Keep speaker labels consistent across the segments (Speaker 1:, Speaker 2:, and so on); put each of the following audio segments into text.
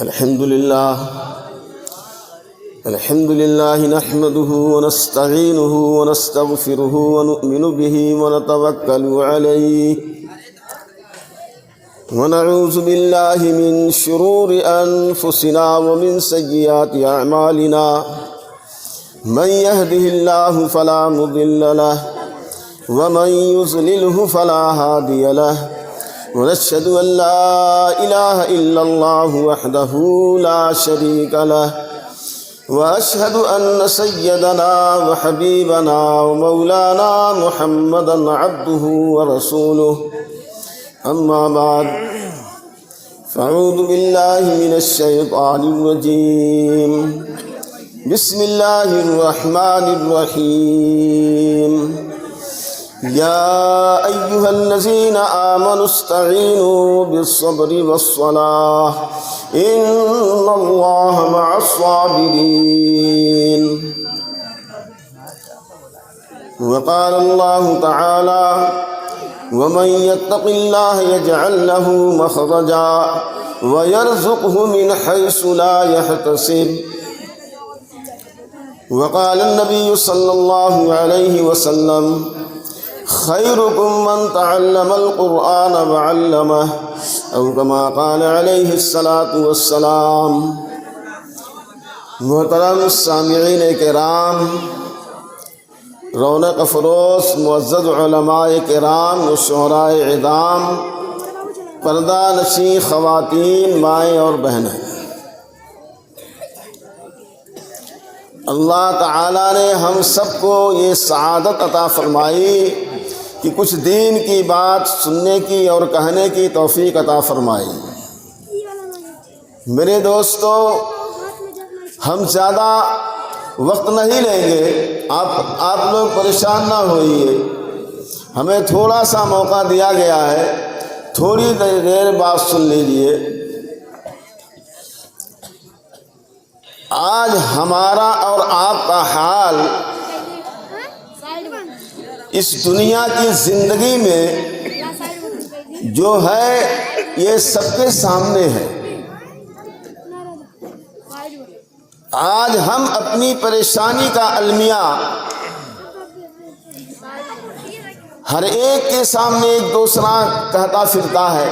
Speaker 1: الحمد لله نحمده ونستعينه ونستغفره ونؤمن به ونتوكل عليه ونعوذ بالله من شرور أنفسنا ومن سيئات أعمالنا من يهده الله فلا مضل له ومن يضلله فلا هادي له ونشهد أن لا إله إلا الله وحده لا شريك له وأشهد أن سيدنا وحبيبنا ومولانا محمدا عبده ورسوله أما بعد فأعوذ بالله من الشيطان الرجيم بسم الله الرحمن الرحيم يا أيها الذين آمنوا استعينوا بالصبر والصلاة إن الله مع الصابرين. وقال الله تعالى ومن يتق الله يجعل له مخرجا ويرزقه من حيث لا يحتسب. وقال النبي صلى الله عليه وسلم خيركم من تعلم القرآن وعلمه أو كما قال عليه الصلاة والسلام. محترم سامعین کرام، رونق افروز معزز علماء کرام و شعراء عظام، پردہ نشین خواتین، مائیں اور بہنیں، اللہ تعالیٰ نے ہم سب کو یہ سعادت عطا فرمائی کہ کچھ دین کی بات سننے کی اور کہنے کی توفیق عطا فرمائی. میرے دوستو، ہم زیادہ وقت نہیں لیں گے، آپ لوگ پریشان نہ ہوئیے. ہمیں تھوڑا سا موقع دیا گیا ہے، تھوڑی دیر بات سن لیجیے. آج ہمارا اور آپ کا حال اس دنیا کی زندگی میں جو ہے یہ سب کے سامنے ہے. آج ہم اپنی پریشانی کا المیہ ہر ایک کے سامنے ایک دوسرا کہتا پھرتا ہے،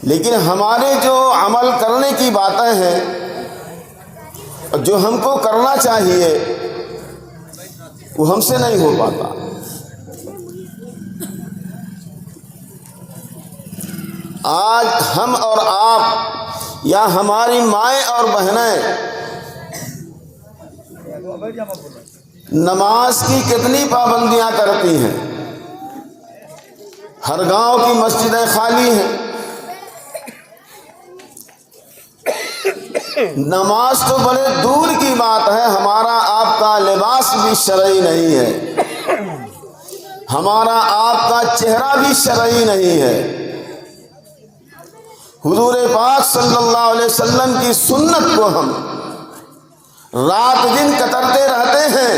Speaker 1: لیکن ہمارے جو عمل کرنے کی باتیں ہیں، جو ہم کو کرنا چاہیے، وہ ہم سے نہیں ہو پاتا. آج ہم اور آپ یا ہماری مائیں اور بہنیں نماز کی کتنی پابندیاں کرتی ہیں. ہر گاؤں کی مسجدیں خالی ہیں. نماز تو بڑے دور کی بات ہے، ہمارا آپ کا لباس بھی شرعی نہیں ہے، ہمارا آپ کا چہرہ بھی شرعی نہیں ہے. حضور پاک صلی اللہ علیہ وسلم کی سنت کو ہم رات دن کترتے رہتے ہیں،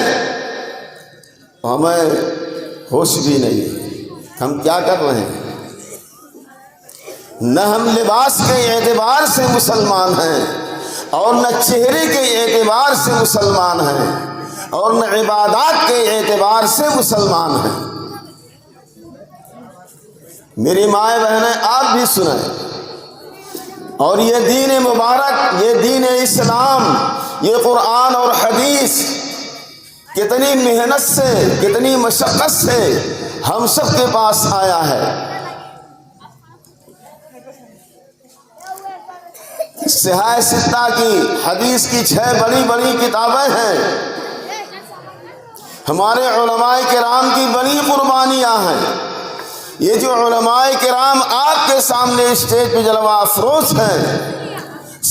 Speaker 1: ہمیں ہوش بھی نہیں. ہم کیا کر رہے ہیں؟ نہ ہم لباس کے اعتبار سے مسلمان ہیں، اور نہ چہرے کے اعتبار سے مسلمان ہیں، اور نہ عبادات کے اعتبار سے مسلمان ہیں. میری مائیں بہنیں، آپ بھی سنیں. اور یہ دین مبارک، یہ دین اسلام، یہ قرآن اور حدیث کتنی محنت سے، کتنی مشقت سے ہم سب کے پاس آیا ہے. صحاح ستہ کی حدیث کی 6 بڑی بڑی کتابیں ہیں. ہمارے علماء کرام کی بڑی قربانیاں ہیں. یہ جو علماء کرام آپ کے سامنے اسٹیج پہ جلوہ افروز ہیں،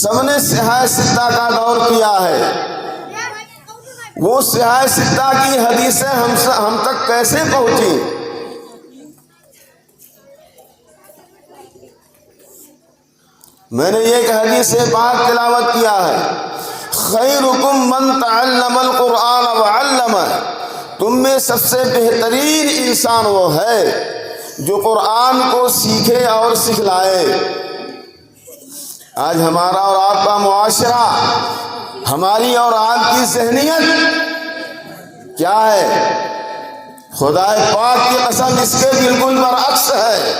Speaker 1: سب نے صحاح ستہ کا دور کیا ہے. وہ صحاح ستہ کی حدیثیں ہم تک کیسے پہنچی؟ میں نے ایک حدیث پاک تلاوت کیا ہے، خیرکم من تعلم القرآن وعلمہ، تم میں سب سے بہترین انسان وہ ہے جو قرآن کو سیکھے اور سکھلائے۔ آج ہمارا اور آپ کا معاشرہ، ہماری اور آپ کی ذہنیت کیا ہے؟ خدا پاک کی قسم اس کے بالکل برعکس ہے۔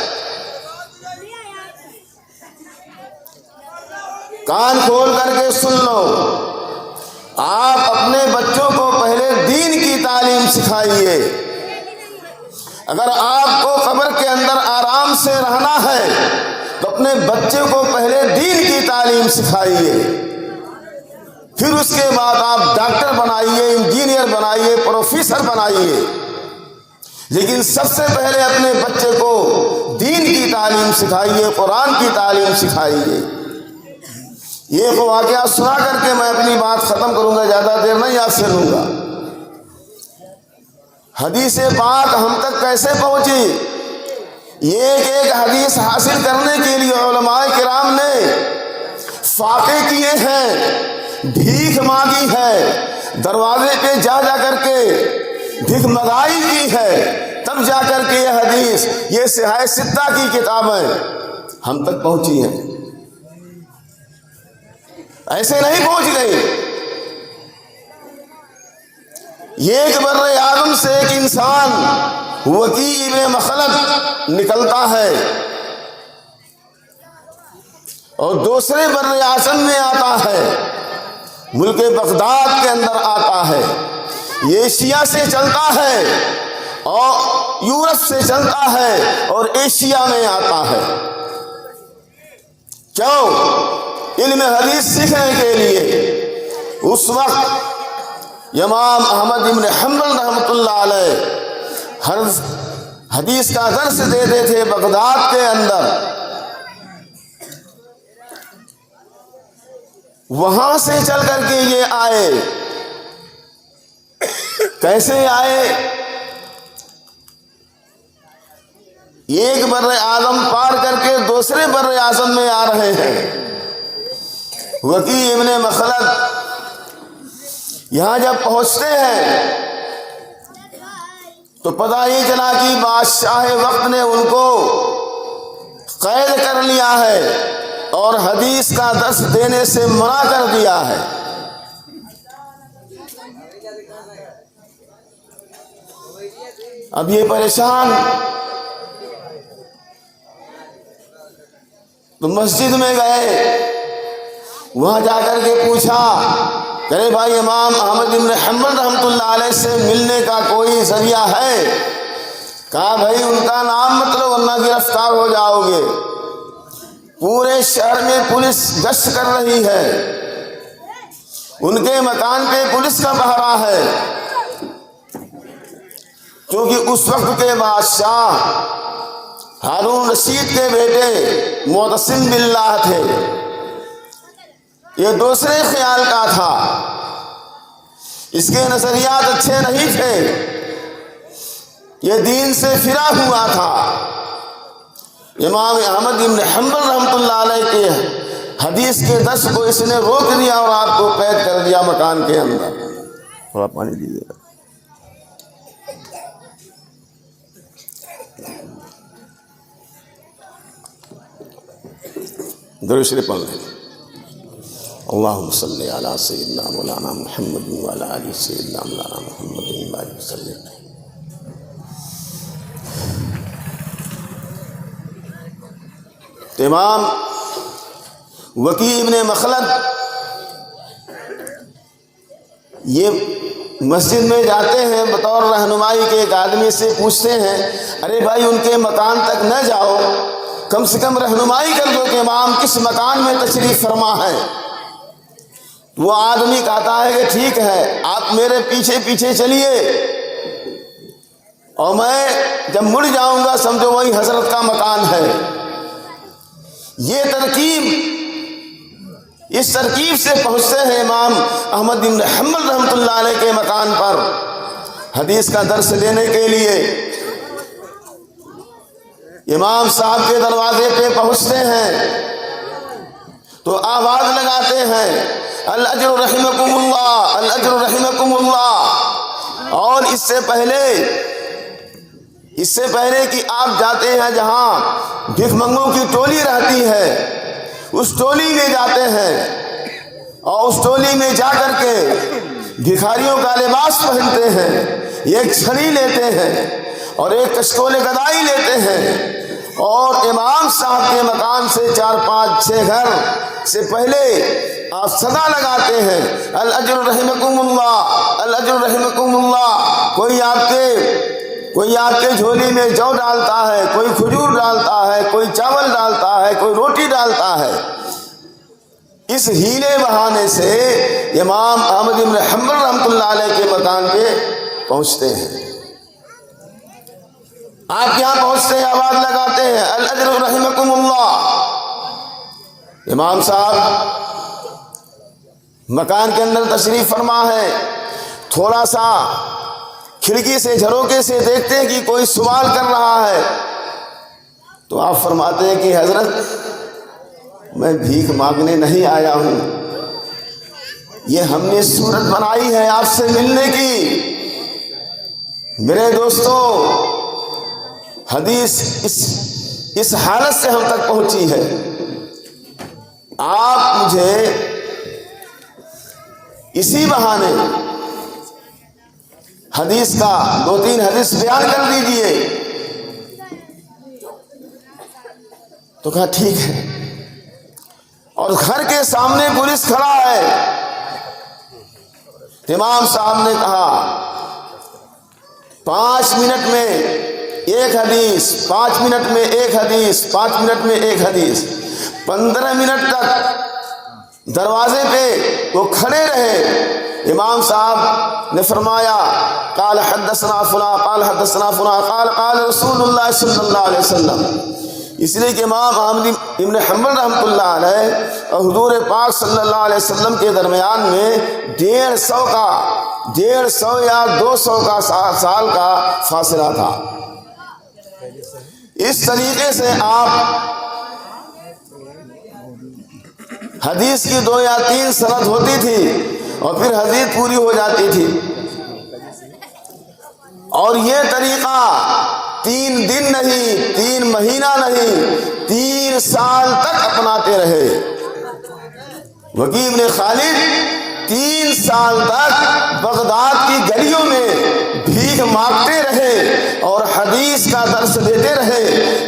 Speaker 1: کان کھول کر کے سن لو، آپ اپنے بچوں کو پہلے دین کی تعلیم سکھائیے۔ اگر آپ کو قبر کے اندر آرام سے رہنا ہے تو اپنے بچے کو پہلے دین کی تعلیم سکھائیے، پھر اس کے بعد آپ ڈاکٹر بنائیے، انجینئر بنائیے، پروفیسر بنائیے، لیکن سب سے پہلے اپنے بچے کو دین کی تعلیم سکھائیے، قرآن کی تعلیم سکھائیے۔ یہ ایک واقعہ سنا کر کے میں اپنی بات ختم کروں گا، زیادہ دیر نہیں آپ سے لوں گا۔ حدیث پاک ہم تک کیسے پہنچی؟ ایک ایک حدیث حاصل کرنے کے لیے علماء کرام نے فاقے کیے ہیں، بھیک مانگی ہے، دروازے پہ جا جا کر کے بھیک مگائی کی ہے، تب جا کر کے یہ حدیث، یہ صحاح ستہ کی کتابیں ہم تک پہنچی ہیں، ایسے نہیں پہنچ گئی۔ ایک بر اعظم سے ایک انسان وکی ابن مخلد نکلتا ہے اور دوسرے بر اعظم میں آتا ہے، ملک بغداد کے اندر آتا ہے، یہ ایشیا سے چلتا ہے اور یورپ سے چلتا ہے اور ایشیا میں آتا ہے۔ کیوں؟ علم حدیث سیکھنے کے لیے۔ اس وقت امام احمد بن حنبل رحمۃ اللہ علیہ ہر حدیث کا درس دیتے تھے بغداد کے اندر۔ وہاں سے چل کر کے یہ آئے۔ کیسے آئے؟ ایک بر اعظم پار کر کے دوسرے بر اعظم میں آ رہے ہیں۔ وکی ابن مخلد یہاں جب پہنچتے ہیں تو پتہ یہ چلا کہ بادشاہ وقت نے ان کو قید کر لیا ہے اور حدیث کا درس دینے سے منع کر دیا ہے۔ اب یہ پریشان، تو مسجد میں گئے، وہاں جا کر کے پوچھا، ارے بھائی امام احمد بن حنبل رحمۃ اللہ علیہ سے ملنے کا کوئی ذریعہ ہے؟ کہا بھائی ان کا نام مت لو ورنہ گرفتار ہو جاؤ گے۔ پورے شہر میں پولیس گشت کر رہی ہے، ان کے مکان پہ پولیس کا پہرا ہے، کیونکہ اس وقت کے بادشاہ ہارون رشید کے بیٹے معتصم باللہ تھے۔ یہ دوسرے خیال کا تھا، اس کے نظریات اچھے نہیں تھے، یہ دین سے پھرا ہوا تھا۔ امام احمد بن حنبل رحمۃ اللہ علیہ کے حدیث کے درس کو اس نے روک دیا اور آپ کو قید کر دیا مکان کے اندر۔ تھوڑا پانی دیجیے گا۔ درود شریف پڑھ لیں۔ اللہم صلی علی سیدنا مولانا محمد وعلی آل سیدنا مولانا محمد وبارک وسلم۔ امام وکی ابن مخلد یہ مسجد میں جاتے ہیں، بطور رہنمائی کے ایک آدمی سے پوچھتے ہیں، ارے بھائی ان کے مکان تک نہ جاؤ، کم سے کم رہنمائی کر دو کہ امام کس مکان میں تشریف فرما ہے۔ وہ آدمی کہتا ہے کہ ٹھیک ہے، آپ میرے پیچھے پیچھے چلیے اور میں جب مڑ جاؤں گا سمجھو وہی حضرت کا مکان ہے۔ یہ ترکیب، اس ترکیب سے پہنچتے ہیں امام احمد بن حنبل رحمۃ اللہ علیہ کے مکان پر حدیث کا درس لینے کے لیے۔ امام صاحب کے دروازے پہ پہنچتے ہیں تو آواز لگاتے ہیں، الاجر رحمکم اللہ، الاجر رحمکم اللہ۔ اور اس سے پہلے اس سے پہلے کہ آپ جاتے ہیں جہاں بھیک منگوں کی ٹولی رہتی ہے، اس ٹولی میں جاتے ہیں اور اس ٹولی میں جا کر کے بھکاریوں کا لباس پہنتے ہیں، ایک چھڑی لیتے ہیں اور ایک کشکول گدائی لیتے ہیں اور امام صاحب کے مکان سے 4 5 6 گھر سے پہلے آپ صدا لگاتے ہیں الاجر رحمکم اللہ، الاجر رحمکم اللہ۔ کوئی آپ کے جھولی میں جو ڈالتا ہے، کوئی کھجور ڈالتا ہے، کوئی چاول ڈالتا ہے، کوئی روٹی ڈالتا ہے۔ اس ہیلے بہانے سے امام احمد بن حنبل رحمۃ اللہ علیہ کے مکان پہ پہنچتے ہیں۔ آپ یہاں پہنچتے ہیں، آواز لگاتے ہیں الاجر رحمکم اللہ۔ امام صاحب مکان کے اندر تشریف فرما ہے، تھوڑا سا کھڑکی سے جھروکے سے دیکھتے ہیں کہ کوئی سوال کر رہا ہے، تو آپ فرماتے ہیں کہ حضرت میں بھیک مانگنے نہیں آیا ہوں، یہ ہم نے صورت بنائی ہے آپ سے ملنے کی۔ میرے دوستو، حدیث اس حالت سے ہم تک پہنچی ہے، آپ مجھے اسی بہانے حدیث کا 2-3 حدیث بیان کر دیجئے۔ تو کہا ٹھیک ہے، اور گھر کے سامنے پولیس کھڑا ہے۔ امام صاحب نے کہا 5 منٹ میں ایک حدیث، 5 منٹ میں ایک حدیث، 5 منٹ میں ایک حدیث۔ 15 منٹ تک دروازے پہ وہ کھڑے رہے۔ امام صاحب نے فرمایا قال حدثنا فلاں، قال حدثنا فلاں، قال رسول اللہ صلی اللہ علیہ وسلم۔ اس لیے کہ امام احمد بن حنبل رحمۃ اللہ علیہ اور حضور پاک صلی اللہ علیہ وسلم کے درمیان میں 150 یا 200 کا سال کا فاصلہ تھا۔ اس طریقے سے آپ حدیث کی 2 یا 3 سند ہوتی تھی اور پھر حدیث پوری ہو جاتی تھی، اور یہ طریقہ 3 دن نہیں، 3 مہینہ نہیں، 3 سال تک اپناتے رہے۔ وکیع بن خالد 3 سال تک بغداد کی گلیوں میں بھیک مانگتے رہے اور حدیث کا درس دیتے رہے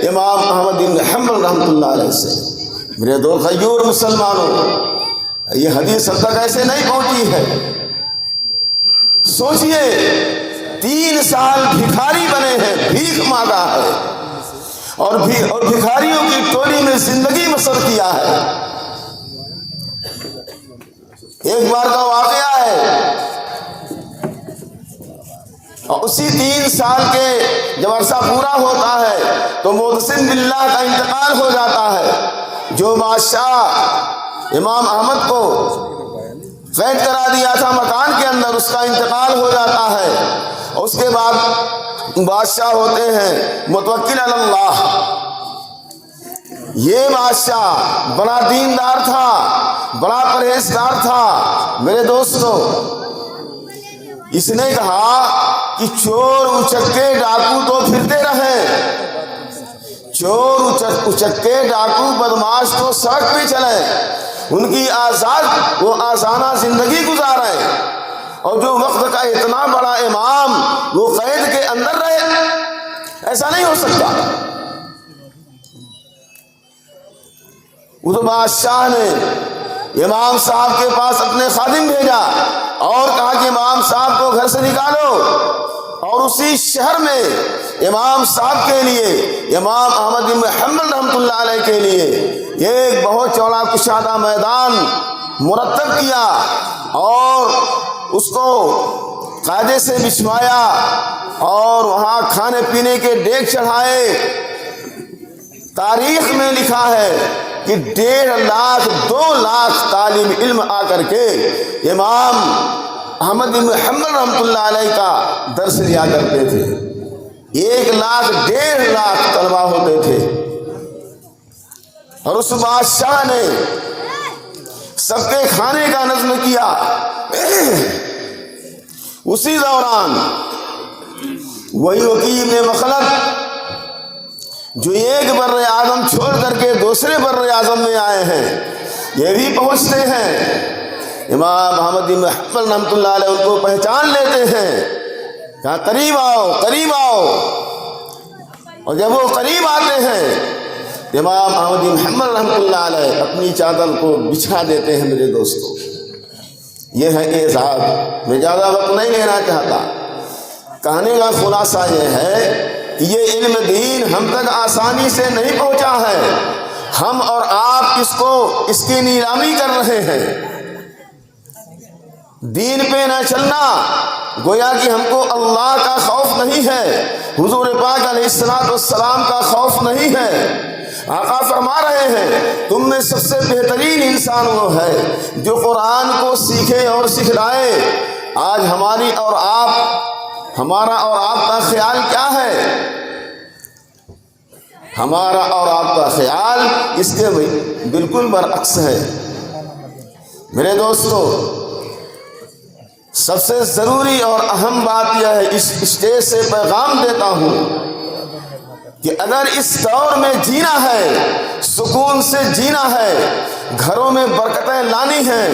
Speaker 1: امام احمد بن حنبل رحمۃ اللہ علیہ سے۔ میرے دو غیور مسلمانوں، یہ حدیث اب تک ایسے نہیں پہنچی ہے۔ سوچئے 3 سال بھکاری بنے ہیں، بھیک مانگا ہے اور بھکاریوں کی ٹولی میں زندگی بسر کیا ہے۔ ایک بار کا واقعہ ہے، اور اسی 3 سال کے جب عرصہ پورا ہوتا ہے تو معتصم باللہ کا انتقال ہو جاتا ہے۔ جو بادشاہ امام احمد کو قید کرا دیا تھا مکان کے اندر، اس کا انتقال ہو جاتا ہے، اور اس کے بعد بادشاہ ہوتے ہیں متوکل علی اللہ۔ یہ بادشاہ بڑا دیندار تھا، بڑا پرہیزگار تھا۔ میرے دوستو، اس نے کہا کہ چور اچکے ڈاکو تو پھرتے رہے، چور اچکے ڈاکو بدماش تو سڑک پہ چلے، ان کی وہ آزادانہ زندگی گزارے، اور جو وقت کا اتنا بڑا امام وہ قید کے اندر رہے، ایسا نہیں ہو سکتا۔ اس بادشاہ نے امام صاحب کے پاس اپنے خادم بھیجا اور کہا کہ امام صاحب کو گھر سے نکالو، اور اسی شہر میں امام صاحب کے لیے، امام احمد بن حنبل رحمۃ اللہ علیہ کے لیے ایک بہت چوڑا کشادہ میدان مرتب کیا اور اس کو قاعدے سے بچھوایا اور وہاں کھانے پینے کے دیگ چڑھائے۔ تاریخ میں لکھا ہے کہ 1.5 لاکھ 2 لاکھ طالب علم آ کر کے امام احمد بن حنبل رحمۃ اللہ علیہ کا درس لیا کرتے تھے۔ 1 لاکھ 1.5 لاکھ طلبہ ہوتے تھے، اور اس بادشاہ نے سب کے کھانے کا نظم کیا۔ اسی دوران وہی وکیع بن مخلد جو ایک بر اعظم چھوڑ کر کے دوسرے بر اعظم میں آئے ہیں، یہ بھی پہنچتے ہیں۔ امام احمد بن حنبل رحمۃ اللہ علیہ ان کو پہچان لیتے ہیں، کہا قریب آؤ قریب آؤ، اور جب وہ قریب آتے ہیں امام احمد بن حنبل رحمۃ اللہ علیہ اپنی چادر کو بچھا دیتے ہیں۔ میرے دوستو، یہ ہے اعزاز۔ میں زیادہ وقت نہیں لینا چاہتا، کہنے کا خلاصہ یہ ہے کہ یہ علم دین ہم تک آسانی سے نہیں پہنچا ہے، ہم اور آپ اس کی نیلامی کر رہے ہیں۔ دین پہ نہ چلنا گویا کہ ہم کو اللہ کا خوف نہیں ہے، حضور پاک علیہ السلام کا خوف نہیں ہے۔ آقا فرما رہے ہیں تم میں سب سے بہترین انسان وہ ہے جو قرآن کو سیکھے اور سکھلائے۔ آج ہمارا اور آپ کا خیال کیا ہے؟ ہمارا اور آپ کا خیال اس کے بالکل برعکس ہے۔ میرے دوستو، سب سے ضروری اور اہم بات یہ ہے، اس اسٹیج سے پیغام دیتا ہوں کہ اگر اس دور میں جینا ہے، سکون سے جینا ہے، گھروں میں برکتیں لانی ہیں،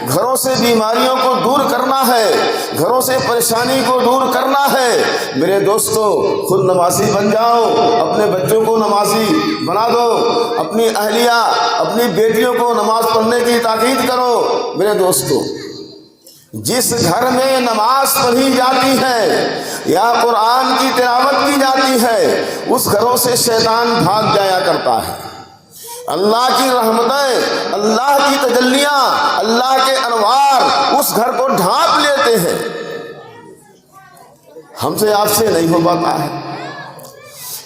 Speaker 1: گھروں سے بیماریوں کو دور کرنا ہے، گھروں سے پریشانی کو دور کرنا ہے، میرے دوستو خود نمازی بن جاؤ، اپنے بچوں کو نمازی بنا دو، اپنی اہلیہ اپنی بیٹیوں کو نماز پڑھنے کی تاکید کرو۔ میرے دوستو، جس گھر میں نماز پڑھی جاتی ہے یا قرآن کی تلاوت کی جاتی ہے، اس گھروں سے شیطان بھاگ جایا کرتا ہے۔ اللہ کی رحمتیں، اللہ کی تجلیاں، اللہ کے انوار اس گھر کو ڈھانپ لیتے ہیں۔ ہم سے آپ سے نہیں ہو پاتا ہے۔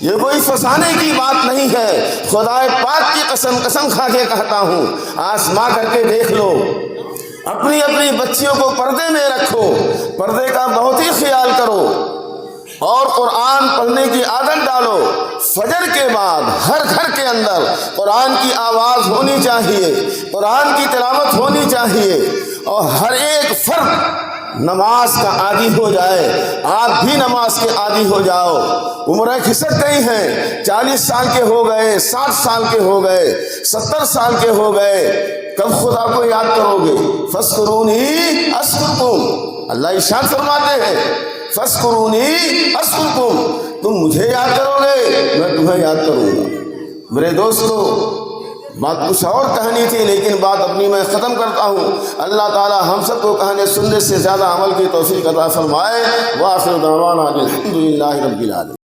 Speaker 1: یہ کوئی فسانے کی بات نہیں ہے، خدا پاک کی قسم کھا کے کہتا ہوں، آزما کر کے دیکھ لو، اپنی بچیوں کو پردے میں رکھو، پردے کا بہت ہی خیال کرو، اور قرآن پڑھنے کی عادت ڈالو۔ فجر کے بعد ہر گھر کے اندر قرآن کی آواز ہونی چاہیے، قرآن کی تلاوت ہونی چاہیے، اور ہر ایک فرد نماز کا عادی ہو جائے۔ آپ بھی نماز کے عادی ہو جاؤ۔ عمریں کھسک گئی ہیں، 40 سال کے ہو گئے، 60 سال کے ہو گئے، 70 سال کے ہو گئے، کب خدا کو یاد کرو گے؟ فَاذْكُرُونِي أَذْكُرْكُمْ، اللہ ارشاد فرماتے ہیں فَاذْكُرُونِي أَذْكُرْكُمْ، تم مجھے یاد کرو گے میں تمہیں یاد کروں گا۔ میرے دوستو، بات کچھ اور کہانی تھی، لیکن بات اپنی میں ختم کرتا ہوں۔ اللہ تعالی ہم سب کو کہنے سننے سے زیادہ عمل کی توفیق عطا فرمائے۔ وآخر دعوانا الحمد للہ رب العالمین۔